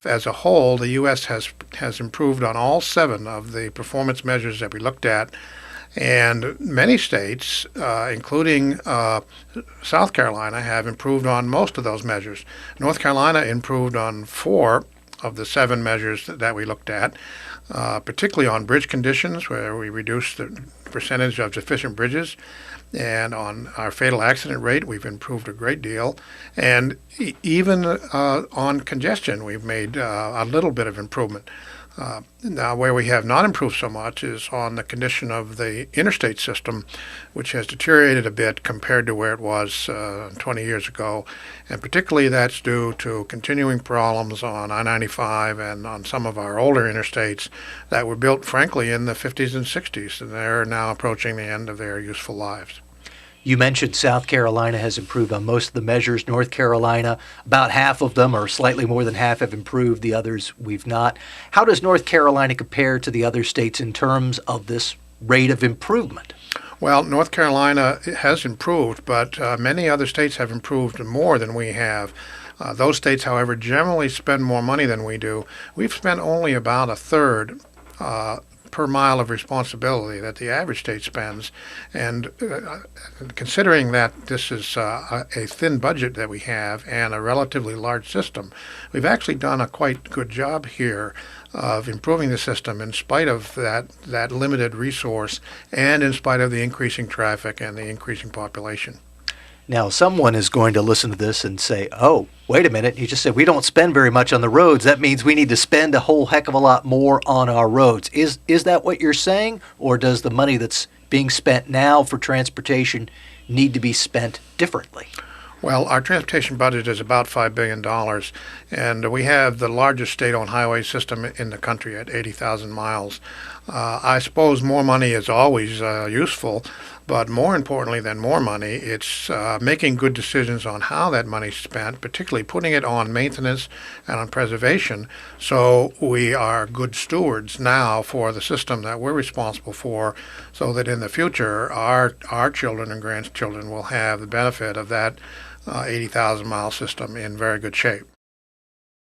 As a whole, the U.S. has improved on all 7 of the performance measures that we looked at, and many states, including South Carolina, have improved on most of those measures. North Carolina improved on 4 of the 7 measures that we looked at, particularly on bridge conditions, where we reduced the percentage of deficient bridges, and on our fatal accident rate, we've improved a great deal. And even on congestion, we've made a little bit of improvement. Now, where we have not improved so much is on the condition of the interstate system, which has deteriorated a bit compared to where it was 20 years ago. And particularly that's due to continuing problems on I-95 and on some of our older interstates that were built, frankly, in the 50s and 60s, and they're now approaching the end of their useful lives. You mentioned South Carolina has improved on most of the measures. North Carolina, about half of them, or slightly more than half, have improved. The others we've not. How does North Carolina compare to the other states in terms of this rate of improvement? Well, North Carolina has improved, but many other states have improved more than we have. Those states, however, generally spend more money than we do. We've spent only about a third per mile of responsibility that the average state spends. And considering that this is a thin budget that we have and a relatively large system, we've actually done a quite good job here of improving the system in spite of that limited resource and in spite of the increasing traffic and the increasing population. Now, someone is going to listen to this and say, oh, wait a minute, you just said we don't spend very much on the roads. That means we need to spend a whole heck of a lot more on our roads. Is that what you're saying? Or does the money that's being spent now for transportation need to be spent differently? Well, our transportation budget is about $5 billion, and we have the largest state-owned highway system in the country at 80,000 miles. I suppose more money is always useful, but more importantly than more money, it's making good decisions on how that money's spent, particularly putting it on maintenance and on preservation, so we are good stewards now for the system that we're responsible for, so that in the future our children and grandchildren will have the benefit of that 80,000 mile system in very good shape.